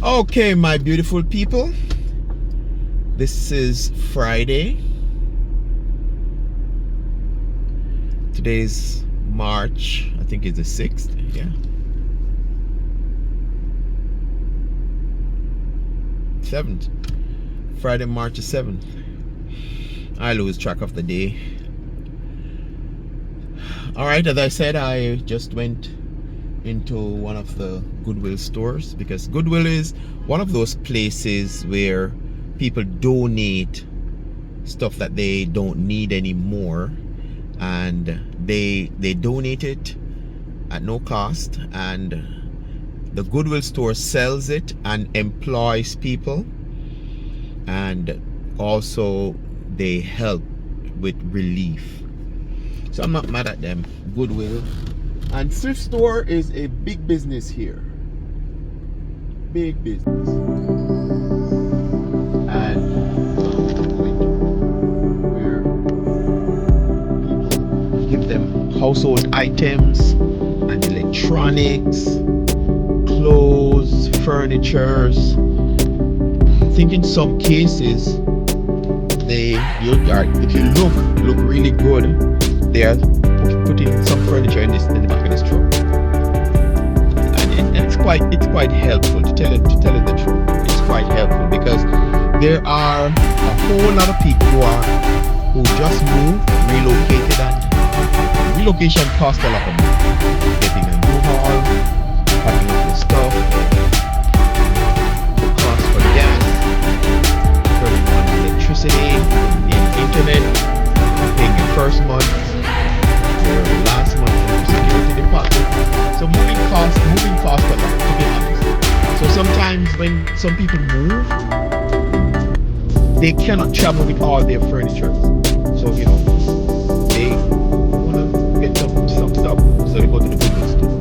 Okay, my beautiful people, this is Friday. Today's March, I think it's the 6th, yeah. 7th. Friday, March the 7th. I lose track of the day. Alright, as I said, I just went into one of the Goodwill stores, because Goodwill is one of those places where people donate stuff that they don't need anymore, and they donate it at no cost, and the Goodwill store sells it and employs people, and also they help with relief. So I'm not mad at them. Goodwill and thrift store is a big business here. Big business. And where people give them household items and electronics, clothes, furnitures. I think in some cases if you look really good, they are putting some furniture in the back of this truck, and it's quite helpful, to tell it the truth. It's quite helpful because there are a whole lot of people who just moved, relocated, and relocation costs a lot of money. Getting a new hall, packing up your stuff, the cost for gas, turning on electricity, the internet, paying your first month, your last month from security deposit. So moving costs a lot, to be honest. So sometimes when some people move, they cannot travel with all their furniture. So they want to get some stuff, so they go to the Goodwill store.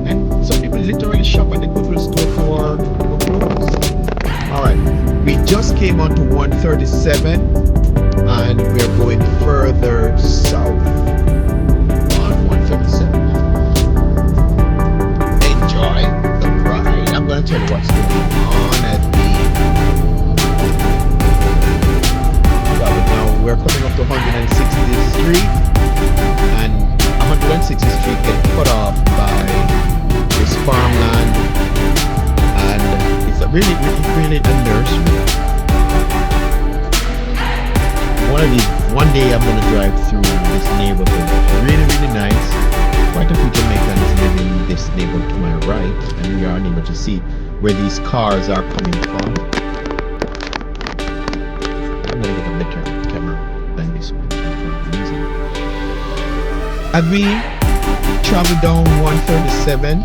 And some people literally shop at the Goodwill store for clothes. Alright, we just came on to 137, and we're going further south. Enjoy the ride. I'm going to tell you what's going on at now we're coming up to 160th Street, and 160th Street gets cut off by this farmland, and it's a really a nursery. One day I'm going to drive through this neighborhood. Really nice. Quite a few Jamaicans live in this neighborhood to my right, and we are unable to see where these cars are coming from. I'm going to get a better camera than this one. As we travel down 137,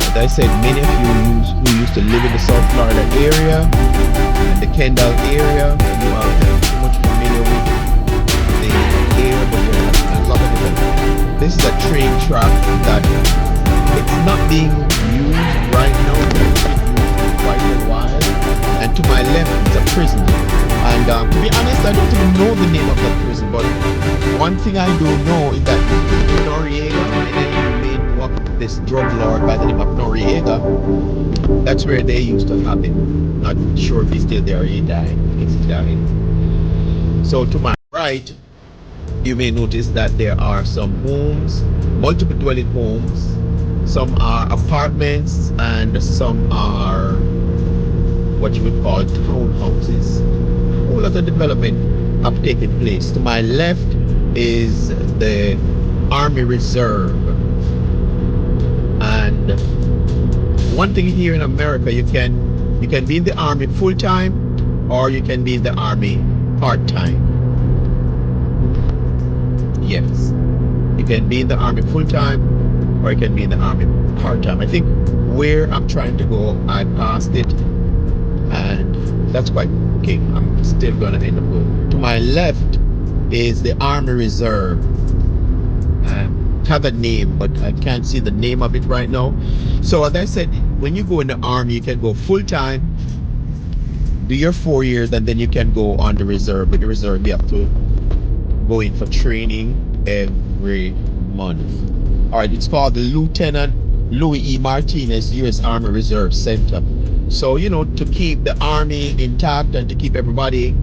as I said, many of you who used to live in the South Florida area and the Kendall area, you are pretty much familiar with the area, but there are a lot of different. This is a train track that it's not being used right now, but it's been used for quite a while. And to my left is a prison. And to be honest, I don't even know the name of that prison, but one thing I do know is that Eureka, and then you made walk this drug lord by the name of Eureka. That's where they used to have him. Not sure if he's still there or he died. He's died. So to my right, you may notice that there are some homes, multiple dwelling homes. Some are apartments and some are what you would call townhouses. A whole lot of development have taken place. To my left is the Army Reserve. And one thing here in America, you can be in the Army full-time, or you can be in the Army part-time. Yes, you can be in the Army full-time, or you can be in the Army part-time. I think where I'm trying to go, I passed it, and that's quite okay. I'm still gonna end up going. To my left is the Army Reserve. Have a name, but I can't see the name of it right now. So as I said, when you go in the Army, you can go full-time, do your 4 years, and then you can go on the reserve. With the reserve, you have to go in for training every month. All right, it's called the Louis E. Martinez U.S. Army Reserve Center. So, to keep the army intact and to keep everybody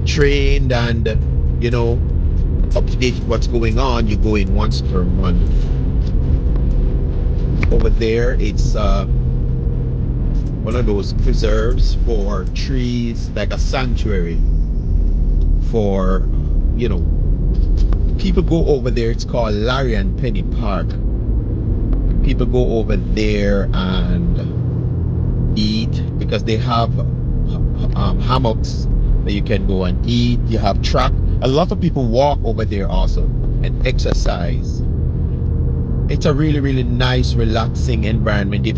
trained and, up to date with what's going on, you go in once per month. Over there, it's one of those preserves for trees, like a sanctuary for, people go over there. It's called Larry and Penny Park. People go over there and eat because they have hammocks that you can go and eat. You have track. A lot of people walk over there also and exercise. It's a really, really nice, relaxing environment. If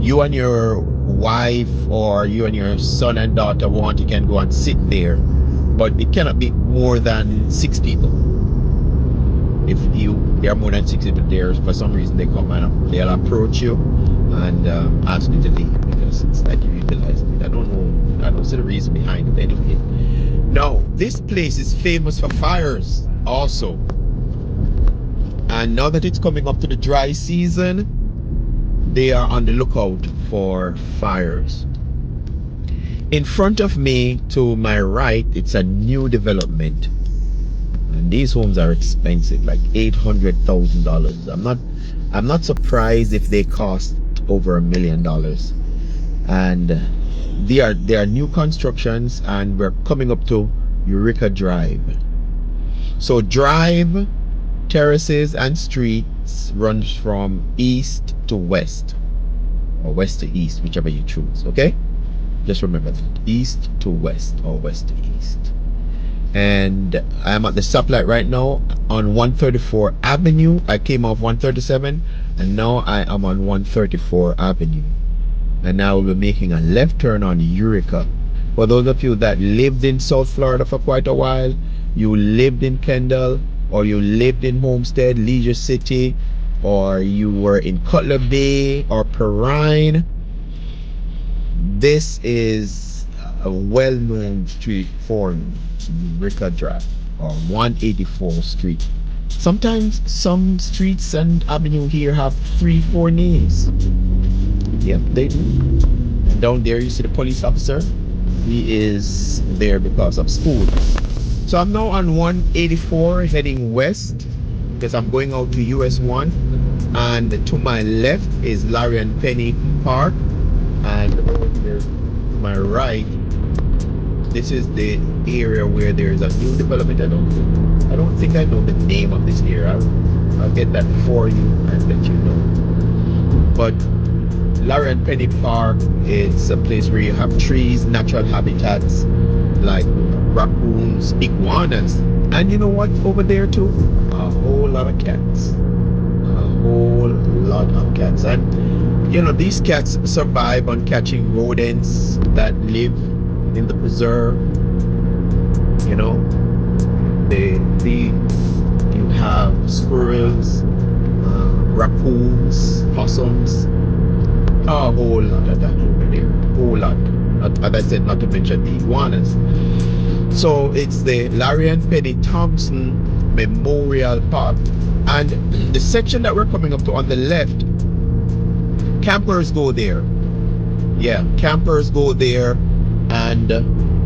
you and your wife or you and your son and daughter want, you can go and sit there, but it cannot be more than 6 people. If there are more than 6 people there, for some reason they come and they'll approach you and ask you to leave because it's like you utilize it. I don't know. I don't see the reason behind it anyway. Now, this place is famous for fires also. And now that it's coming up to the dry season, they are on the lookout for fires. In front of me, to my right, it's a new development. And these homes are expensive, like $800,000. I'm not surprised if they cost over $1 million. And they are new constructions, and we're coming up to Eureka Drive. So Drive, terraces, and streets runs from east to west, or west to east, whichever you choose. Okay, just remember that, east to west or west to east. And I'm at the stoplight right now on 134 Avenue. I came off 137 and now I am on 134 Avenue. And now we'll be making a left turn on Eureka. For those of you that lived in South Florida for quite a while, you lived in Kendall, or you lived in Homestead, Leisure City, or you were in Cutler Bay or Perrine, this is a well-known street for Eureka Drive or 184th Street. Sometimes some streets and avenue here have 3-4 names. Yep, they do. And down there you see the police officer. He is there because of school. So I'm now on 184 heading west because I'm going out to US 1. And to my left is Larry and Penny Park. And to my right, this is the area where there is a new development. I don't think I know the name of this area. I'll get that for you and let you know. But Larry and Penny Park is a place where you have trees, natural habitats like raccoons, iguanas, and you know what? Over there too, a whole lot of cats. A whole lot of cats. And these cats survive on catching rodents that live in the preserve. You have squirrels, raccoons, possums, a whole lot of that over there. A whole lot. As I said, not to mention the iguanas. So it's the Larry and Penny Thompson Memorial Park. And the section that we're coming up to on the left, campers go there. Yeah, campers go there, and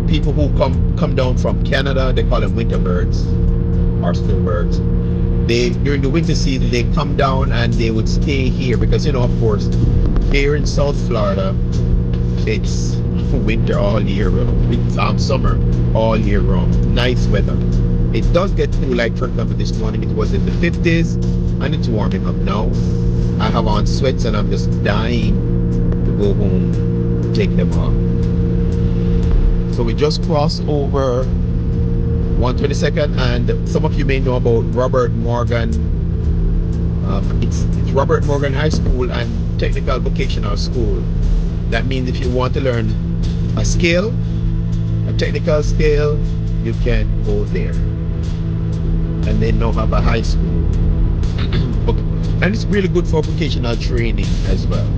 people who come down from Canada, they call them winter birds or snowbirds. They, during the winter season, they come down and they would stay here because of course, here in South Florida, it's winter all year round. It's summer all year round. Nice weather. It does get cool, like for example this morning it was in the 50s and it's warming up now. I have on sweats and I'm just dying to go home, take them off. So we just crossed over 122nd, and some of you may know about Robert Morgan. It's Robert Morgan High School and Technical Vocational School. That means if you want to learn a skill, a technical skill, you can go there. And they now have a high school. And it's really good for vocational training as well.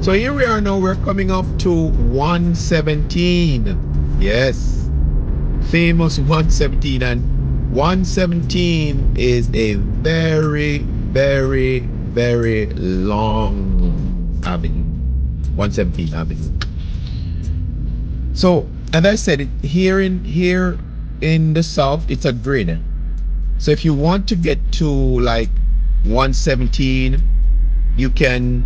So here we are now, we're coming up to 117. Yes, famous 117. And 117 is a very, very, very long avenue, 117 Avenue. So, as I said, here in the south, it's a grid. So if you want to get to like 117, you can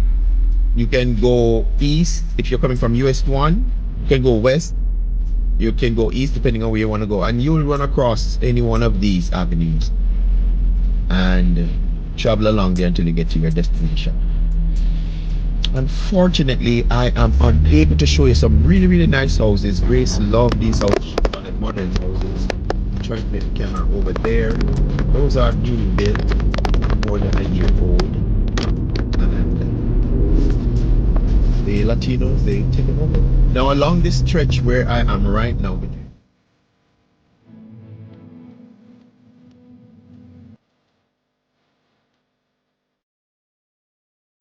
go east if you're coming from US 1. You can go west. You can go east depending on where you want to go, and you'll run across any one of these avenues and travel along there until you get to your destination. Unfortunately, I am unable to show you some really nice houses. Grace loved these houses, modern houses. Trying to get the camera over there. Those are newly built, more than a year old. And the Latinos, they take them over. Now along this stretch where I am right now,